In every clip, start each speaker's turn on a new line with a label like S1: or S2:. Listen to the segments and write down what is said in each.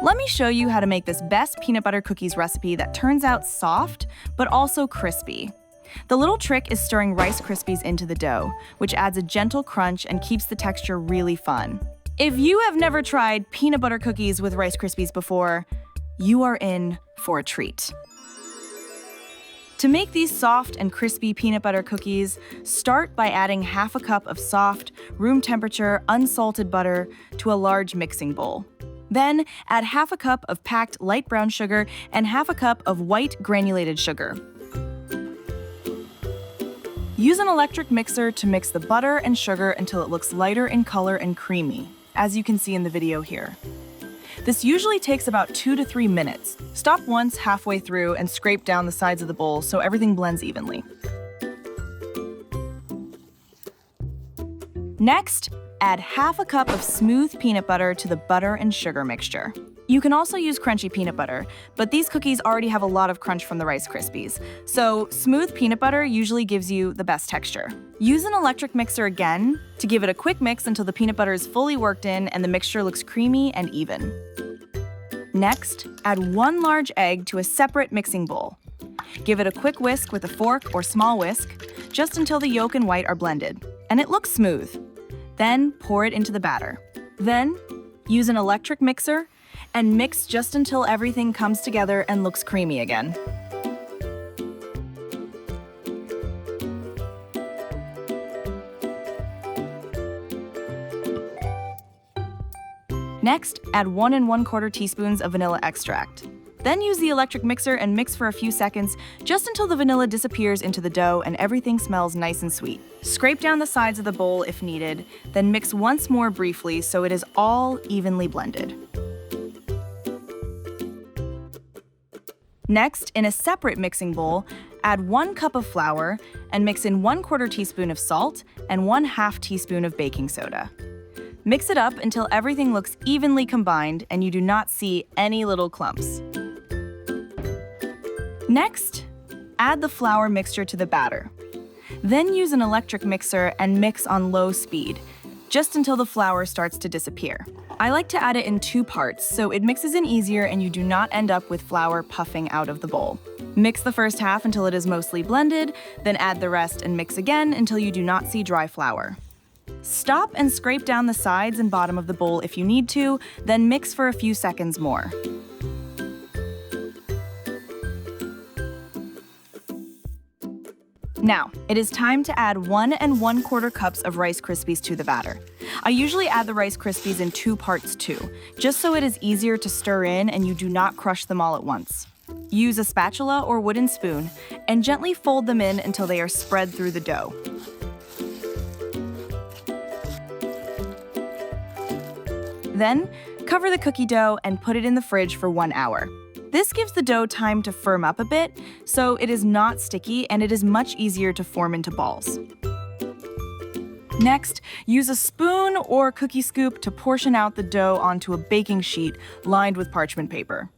S1: Let me show you how to make this best peanut butter cookies recipe that turns out soft, but also crispy. The little trick is stirring Rice Krispies into the dough, which adds a gentle crunch and keeps the texture really fun. If you have never tried peanut butter cookies with Rice Krispies before, you are in for a treat. To make these soft and crispy peanut butter cookies, start by adding half a cup of soft, room temperature, unsalted butter to a large mixing bowl. Then add half a cup of packed light brown sugar and half a cup of white granulated sugar. Use an electric mixer to mix the butter and sugar until it looks lighter in color and creamy, as you can see in the video here. This usually takes about 2 to 3 minutes. Stop once halfway through and scrape down the sides of the bowl so everything blends evenly. Next, add half a cup of smooth peanut butter to the butter and sugar mixture. You can also use crunchy peanut butter, but these cookies already have a lot of crunch from the Rice Krispies, so smooth peanut butter usually gives you the best texture. Use an electric mixer again to give it a quick mix until the peanut butter is fully worked in and the mixture looks creamy and even. Next, add 1 large egg to a separate mixing bowl. Give it a quick whisk with a fork or small whisk, just until the yolk and white are blended, and it looks smooth. Then pour it into the batter. Then, use an electric mixer and mix just until everything comes together and looks creamy again. Next, add 1 1/4 teaspoons of vanilla extract. Then use the electric mixer and mix for a few seconds, just until the vanilla disappears into the dough and everything smells nice and sweet. Scrape down the sides of the bowl if needed, then mix once more briefly so it is all evenly blended. Next, in a separate mixing bowl, add 1 cup of flour and mix in 1/4 teaspoon of salt and 1/2 teaspoon of baking soda. Mix it up until everything looks evenly combined and you do not see any little clumps. Next, add the flour mixture to the batter. Then use an electric mixer and mix on low speed, just until the flour starts to disappear. I like to add it in 2 parts so it mixes in easier and you do not end up with flour puffing out of the bowl. Mix the first half until it is mostly blended, then add the rest and mix again until you do not see dry flour. Stop and scrape down the sides and bottom of the bowl if you need to, then mix for a few seconds more. Now, it is time to add 1 1/4 cups of Rice Krispies to the batter. I usually add the Rice Krispies in 2 parts too, just so it is easier to stir in and you do not crush them all at once. Use a spatula or wooden spoon and gently fold them in until they are spread through the dough. Then, cover the cookie dough and put it in the fridge for 1 hour. This gives the dough time to firm up a bit, so it is not sticky and it is much easier to form into balls. Next, use a spoon or cookie scoop to portion out the dough onto a baking sheet lined with parchment paper.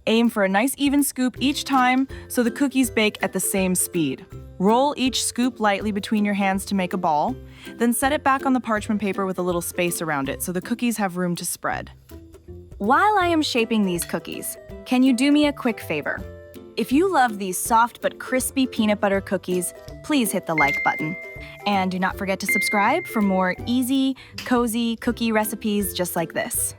S1: Aim for a nice even scoop each time so the cookies bake at the same speed. Roll each scoop lightly between your hands to make a ball, then set it back on the parchment paper with a little space around it so the cookies have room to spread. While I am shaping these cookies, can you do me a quick favor? If you love these soft but crispy peanut butter cookies, please hit the like button. And do not forget to subscribe for more easy, cozy cookie recipes just like this.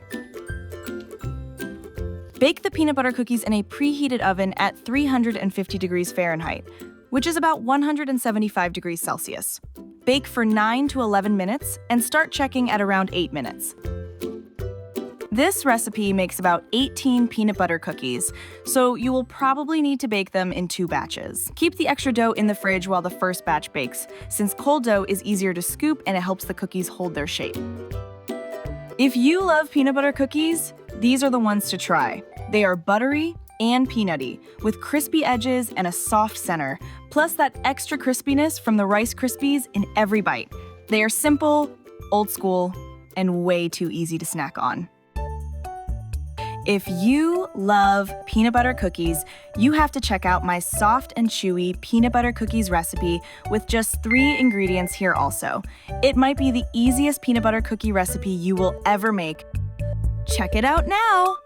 S1: Bake the peanut butter cookies in a preheated oven at 350 degrees Fahrenheit, which is about 175 degrees Celsius. Bake for 9 to 11 minutes and start checking at around 8 minutes. This recipe makes about 18 peanut butter cookies, so you will probably need to bake them in 2 batches. Keep the extra dough in the fridge while the first batch bakes, since cold dough is easier to scoop and it helps the cookies hold their shape. If you love peanut butter cookies, these are the ones to try. They are buttery and peanutty, with crispy edges and a soft center, plus that extra crispiness from the Rice Krispies in every bite. They are simple, old school, and way too easy to snack on. If you love peanut butter cookies, you have to check out my soft and chewy peanut butter cookies recipe with just 3 ingredients here also. It might be the easiest peanut butter cookie recipe you will ever make. Check it out now!